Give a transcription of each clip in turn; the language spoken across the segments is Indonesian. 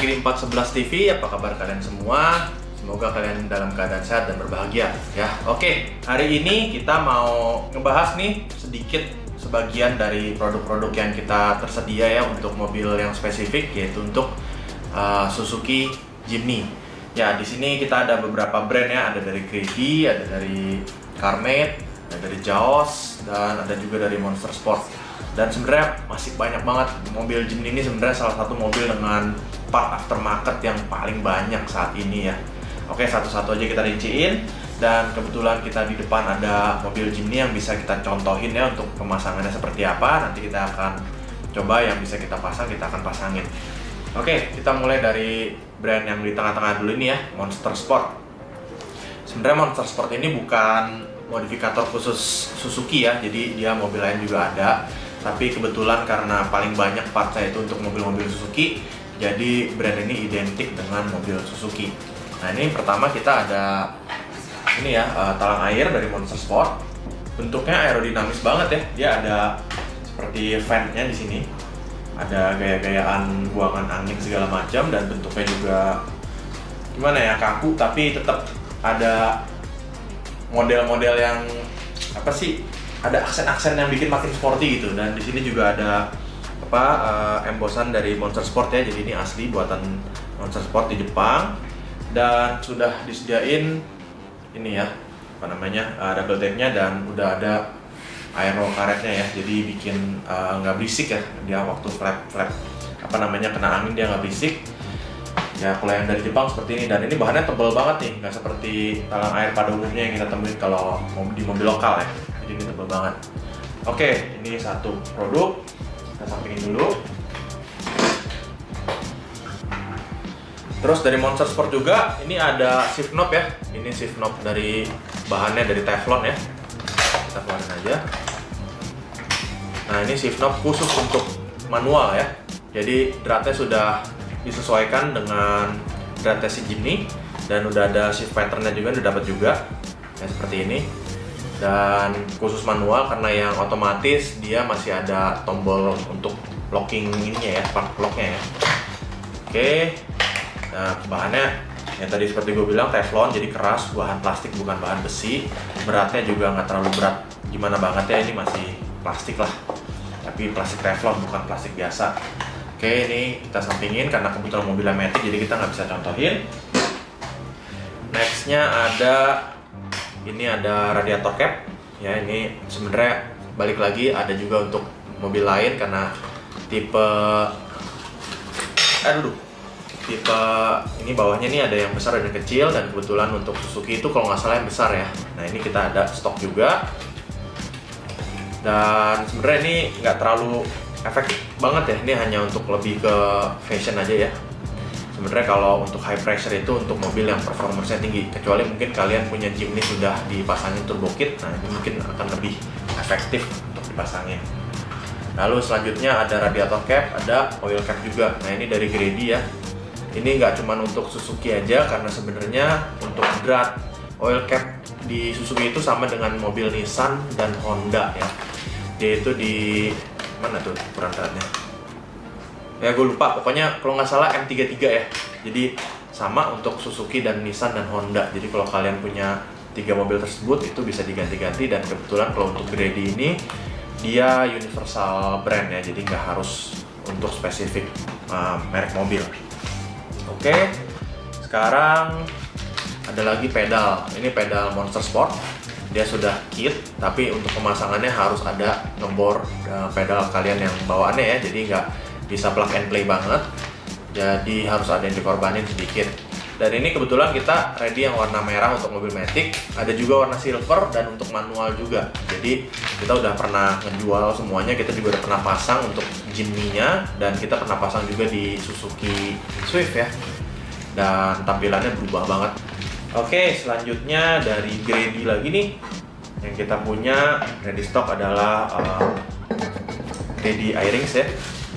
lagi di 411 TV, apa kabar kalian semua? Semoga kalian dalam keadaan sehat dan berbahagia ya. Oke, hari ini kita mau ngebahas nih sedikit sebagian dari produk-produk yang kita tersedia ya untuk mobil yang spesifik, yaitu untuk Suzuki Jimny. Ya, di sini kita ada beberapa brand ya, ada dari Grady, ada dari Carmate, ada dari Jaos, dan ada juga dari Monster Sport. Dan sebenarnya masih banyak banget. Mobil Jimny ini sebenarnya salah satu mobil dengan part aftermarket yang paling banyak saat ini ya. Oke, satu-satu aja kita rinciin. Dan kebetulan kita di depan ada mobil Jimny yang bisa kita contohin ya untuk pemasangannya seperti apa. Nanti kita akan coba yang bisa kita pasang, kita akan pasangin. Oke, kita mulai dari brand yang di tengah-tengah dulu ini ya, Monster Sport. Sebenarnya Monster Sport ini bukan modifikator khusus Suzuki ya, jadi dia mobil lain juga ada. Tapi kebetulan karena paling banyak partnya itu untuk mobil-mobil Suzuki, jadi brand ini identik dengan mobil Suzuki. Nah, ini pertama kita ada ini ya, talang air dari Monster Sport. Bentuknya aerodinamis banget ya. Dia ada seperti ventnya di sini. Ada gaya-gayaan buangan angin segala macam, dan bentuknya juga gimana ya, kaku tapi tetap ada model-model yang apa sih, ada aksen-aksen yang bikin makin sporty gitu. Dan di sini juga ada embosan dari Monster Sport ya, jadi ini asli buatan Monster Sport di Jepang. Dan sudah disediain ini ya, double decknya, dan udah ada aero karetnya ya, jadi bikin nggak berisik ya dia waktu flap kena angin, dia nggak berisik ya. Kalau yang dari Jepang seperti ini, dan ini bahannya tebal banget nih, nggak seperti talang air pada umumnya yang kita temuin kalau di mobil lokal ya. Jadi ini tebal banget. Oke, ini satu produk, kita sampingin dulu. Terus dari Monster Sport juga ini ada shift knob ya. Ini shift knob dari bahannya dari Teflon ya. Kita keluarin aja. Nah, ini shift knob khusus untuk manual ya. Jadi dratnya sudah disesuaikan dengan dratnya si Jimny, dan udah ada shift patternnya juga, udah dapat juga ya, seperti ini. Dan khusus manual, karena yang otomatis dia masih ada tombol untuk locking ininya ya, part locknya ya. Oke. Nah, bahannya yang tadi seperti gue bilang Teflon, jadi keras, bahan plastik bukan bahan besi. Beratnya juga nggak terlalu berat gimana banget ya, ini masih plastik lah, tapi plastik Teflon bukan plastik biasa. Oke, ini kita sampingin karena kebetulan mobilnya matic, jadi kita nggak bisa contohin. Nextnya ini ada radiator cap ya. Ini sebenarnya balik lagi ada juga untuk mobil lain, karena tipe ini bawahnya nih ada yang besar dan yang kecil, dan kebetulan untuk Suzuki itu kalau nggak salah yang besar ya. Nah, ini kita ada stok juga, dan sebenarnya ini nggak terlalu efektif banget ya, ini hanya untuk lebih ke fashion aja ya. Sebenarnya kalau untuk high pressure itu untuk mobil yang performance-nya tinggi, kecuali mungkin kalian punya Jimny sudah dipasangin turbo kit, nah ini mungkin akan lebih efektif untuk dipasangin. Lalu selanjutnya ada radiator cap, ada oil cap juga. Nah, ini dari Grady ya. Ini nggak cuma untuk Suzuki aja, karena sebenarnya untuk drat oil cap di Suzuki itu sama dengan mobil Nissan dan Honda ya. Dia itu di mana tuh ukuran dratnya? Ya, gue lupa. Pokoknya kalau nggak salah M33 ya. Jadi sama untuk Suzuki dan Nissan dan Honda. Jadi kalau kalian punya 3 mobil tersebut itu bisa diganti-ganti. Dan kebetulan kalau untuk Grady ini dia universal brand ya, jadi nggak harus untuk spesifik merek mobil. Oke, sekarang ada lagi pedal. Ini pedal Monster Sport. Dia sudah kit, tapi untuk pemasangannya harus ada ngebor pedal kalian yang bawaannya ya. Jadi nggak bisa plug and play banget. Jadi harus ada yang dikorbanin sedikit. Dan ini kebetulan kita ready yang warna merah untuk mobil matic. Ada juga warna silver dan untuk manual juga. Jadi kita udah pernah ngejual semuanya. Kita juga udah pernah pasang untuk Jimny-nya, dan kita pernah pasang juga di Suzuki Swift ya. Dan tampilannya berubah banget. Oke, selanjutnya dari Grady lagi nih. Yang kita punya ready stock adalah Grady I-Rings ya.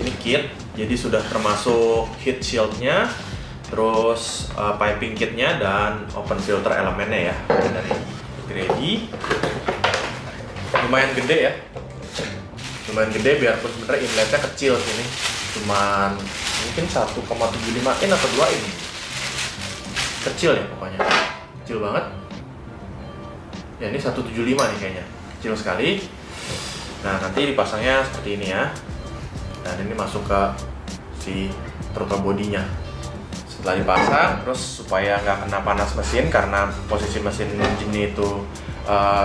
Ini kit, jadi sudah termasuk heat shield-nya, terus piping kitnya, dan open filter elemennya ya. Dari Grady. Lumayan gede ya. Lumayan gede, biarpun sebenarnya inletnya kecil sini. Cuman ini mungkin 1,75 in atau 2 in. Kecil ya pokoknya, kecil banget. Ya ini 175 nih kayaknya, kecil sekali. Nah nanti dipasangnya seperti ini ya. Dan ini masuk ke si throttle bodinya. Setelah dipasang, terus supaya nggak kena panas mesin karena posisi mesin Jimny itu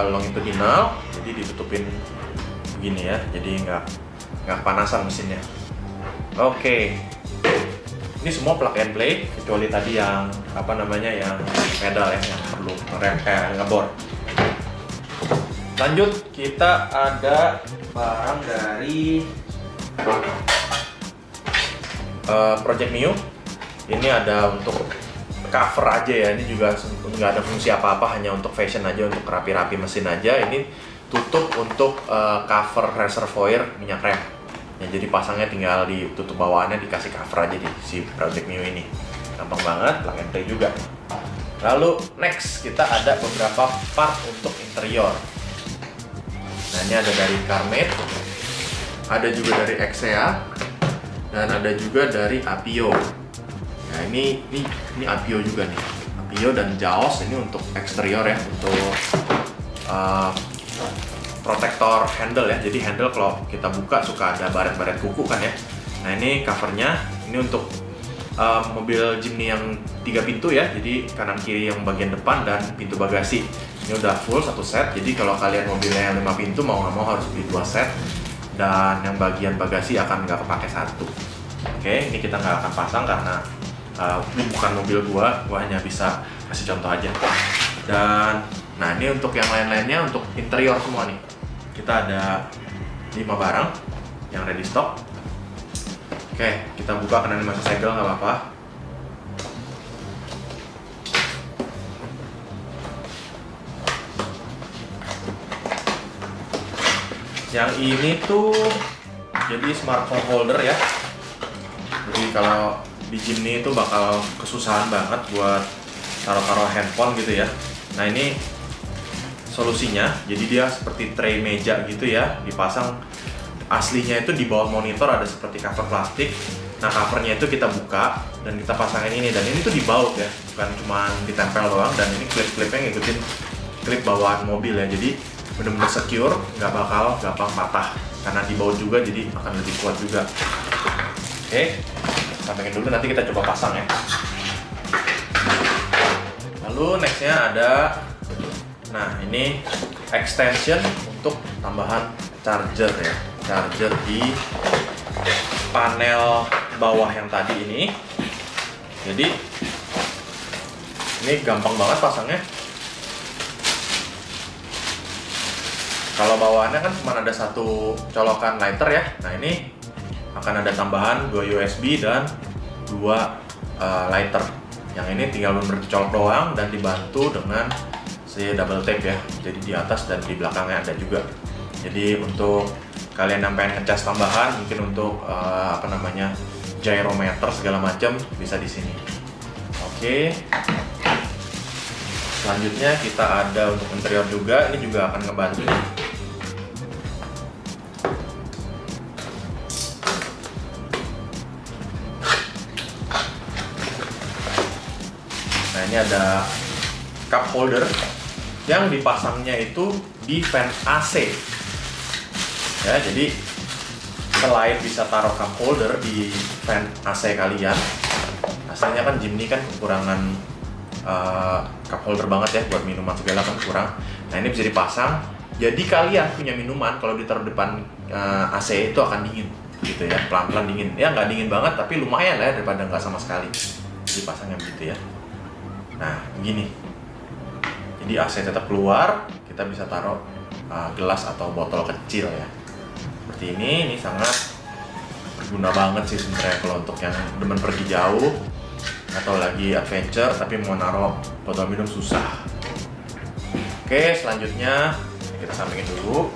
longitudinal, jadi ditutupin begini ya, jadi nggak kepanasan mesinnya. Oke, ini semua plug and play kecuali tadi yang yang pedal ya, yang perlu ngebor. Lanjut, kita ada barang dari Project Mio. Ini ada untuk cover aja ya, ini juga nggak ada fungsi apa-apa, hanya untuk fashion aja, untuk rapi-rapi mesin aja. Ini tutup untuk cover reservoir minyak rem ya, jadi pasangnya tinggal ditutup bawaannya, dikasih cover aja di si Project Mio ini. Gampang banget, plug and play juga. Lalu next kita ada beberapa part untuk interior. Nah ini ada dari Carmate, ada juga dari Exea, dan ada juga dari Apio. Nah ini Apio juga nih, Apio dan Jaos ini untuk eksterior ya, untuk protektor handle ya. Jadi handle kalau kita buka suka ada baret-baret kuku kan ya. Nah ini covernya, ini untuk mobil Jimny yang 3 pintu ya, jadi kanan kiri yang bagian depan dan pintu bagasi. Ini udah full satu set, jadi kalau kalian mobilnya yang 5 pintu mau nggak mau harus beli 2 set, dan yang bagian bagasi akan nggak kepake satu. Oke, ini kita nggak akan pasang karena ini bukan mobil gua hanya bisa kasih contoh aja. Dan nah ini untuk yang lain-lainnya, untuk interior semua nih. Kita ada 5 barang yang ready stock. Oke, kita buka karena ini masih segel, nggak apa-apa. Yang ini tuh jadi smartphone holder ya. Jadi kalau di Jimny itu bakal kesusahan banget buat taruh-taruh handphone gitu ya. Nah ini solusinya, jadi dia seperti tray meja gitu ya, dipasang. Aslinya itu di bawah monitor ada seperti cover plastik. Nah covernya itu kita buka dan kita pasangin ini, dan ini tuh dibaut ya, bukan cuma ditempel doang. Dan ini klip-klipnya ngikutin klip bawaan mobil ya, jadi bener-bener secure, nggak bakal gampang patah karena dibaut juga, jadi akan lebih kuat juga. Oke, sampaikan dulu, nanti kita coba pasang ya. Lalu nextnya ada, nah ini extension untuk tambahan charger ya, charger di panel bawah yang tadi ini. Jadi ini gampang banget pasangnya. Kalau bawaannya kan cuma ada satu colokan lighter ya. Nah ini akan ada tambahan 2 USB dan 2 lighter. Yang ini tinggal bener dicolok doang dan dibantu dengan si double tape ya. Jadi di atas dan di belakangnya ada juga. Jadi untuk kalian yang pengen ngecas tambahan, mungkin untuk gyrometer segala macam bisa di sini. Oke. Selanjutnya kita ada untuk interior juga. Ini juga akan ngebantu nih. Nah ini ada cup holder yang dipasangnya itu di fan AC ya. Jadi selain bisa taruh cup holder di fan AC kalian, asalnya kan Jimny kan kekurangan cup holder banget ya, buat minuman segala kan kurang. Nah ini bisa dipasang, jadi kalian punya minuman kalau ditaruh depan AC itu akan dingin gitu ya, pelan-pelan dingin ya, nggak dingin banget tapi lumayan lah ya, daripada nggak sama sekali. Jadi pasangnya begitu ya. Nah begini, jadi AC tetap keluar, kita bisa taruh gelas atau botol kecil ya, seperti ini sangat berguna banget sih sebenarnya kalau untuk yang demen pergi jauh atau lagi adventure tapi mau naruh botol minum susah. Oke, selanjutnya kita sampingin dulu.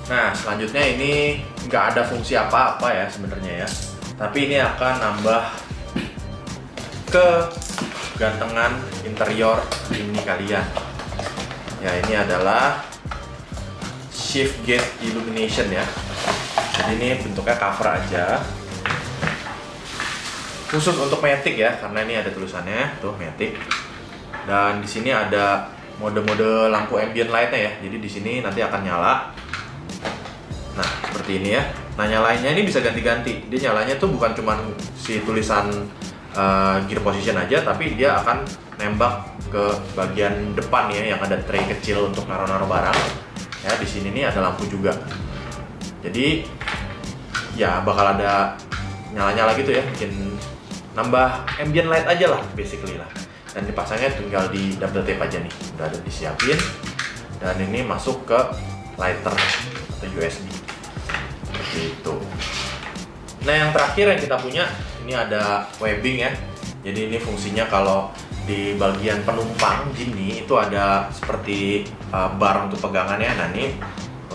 Nah, selanjutnya ini nggak ada fungsi apa-apa ya sebenarnya ya, tapi ini akan nambah kegantengan interior ini kalian. Ya, ini adalah shift gate illumination ya. Jadi ini bentuknya cover aja. Khusus untuk Matic ya, karena ini ada tulisannya tuh Matic. Dan di sini ada mode-mode lampu ambient light-nya ya. Jadi di sini nanti akan nyala. Nah, seperti ini ya. Nah, nyalanya ini bisa ganti-ganti. Dia nyalanya tuh bukan cuma si tulisan gear position aja, tapi dia akan nembak ke bagian depan ya, yang ada tray kecil untuk naruh-naruh barang. Ya, di sini nih ada lampu juga. Jadi ya bakal ada nyala-nyala gitu ya, bikin nambah ambient light aja lah basically lah. Dan dipasangnya tinggal di double tape aja nih, udah ada disiapin. Dan ini masuk ke lighter atau USB seperti itu. Nah, yang terakhir yang kita punya ini ada webbing ya. Jadi ini fungsinya kalau di bagian penumpang gini itu ada seperti bar untuk pegangannya. Nah, ini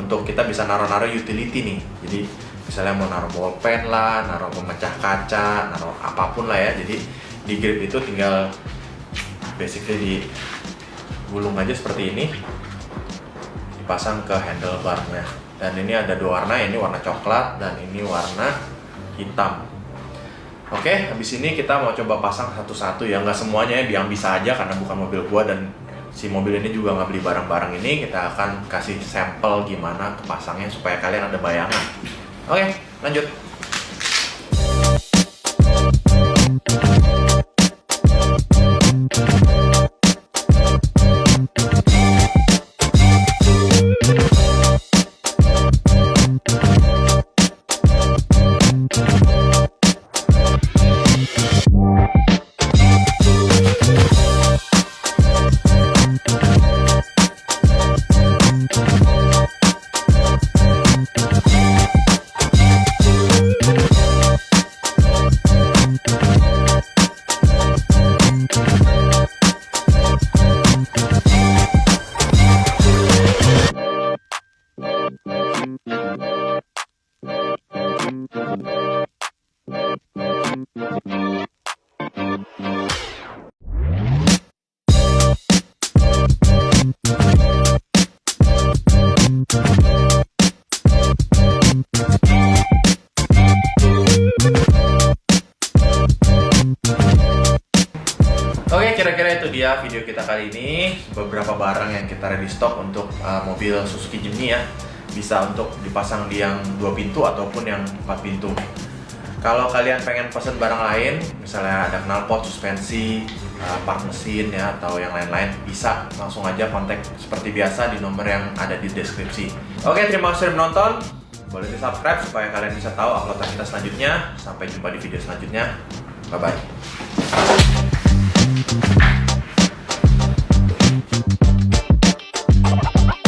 untuk kita bisa naruh-naruh utility nih. Jadi misalnya mau naruh bolpen lah, naruh pemecah kaca, naruh apapun lah ya. Jadi di grip itu tinggal basically digulung aja seperti ini, dipasang ke handlebarnya. Dan ini ada dua warna, ini warna coklat dan ini warna hitam. Oke, habis ini kita mau coba pasang satu-satu ya, nggak semuanya ya, yang bisa aja karena bukan mobil gua dan si mobil ini juga nggak beli barang-barang ini. Kita akan kasih sampel gimana kepasangnya supaya kalian ada bayangan. Oke, lanjut. Oke, kira-kira itu dia video kita kali ini. Beberapa barang yang kita ready stock untuk mobil Suzuki Jimny ya. Bisa untuk dipasang di yang 2 pintu ataupun yang 4 pintu. Kalau kalian pengen pesen barang lain, misalnya ada knalpot, suspensi, part mesin ya, atau yang lain-lain, bisa langsung aja kontak seperti biasa di nomor yang ada di deskripsi. Oke, terima kasih sudah menonton. Boleh di subscribe supaya kalian bisa tahu uploadan kita selanjutnya. Sampai jumpa di video selanjutnya. Bye-bye.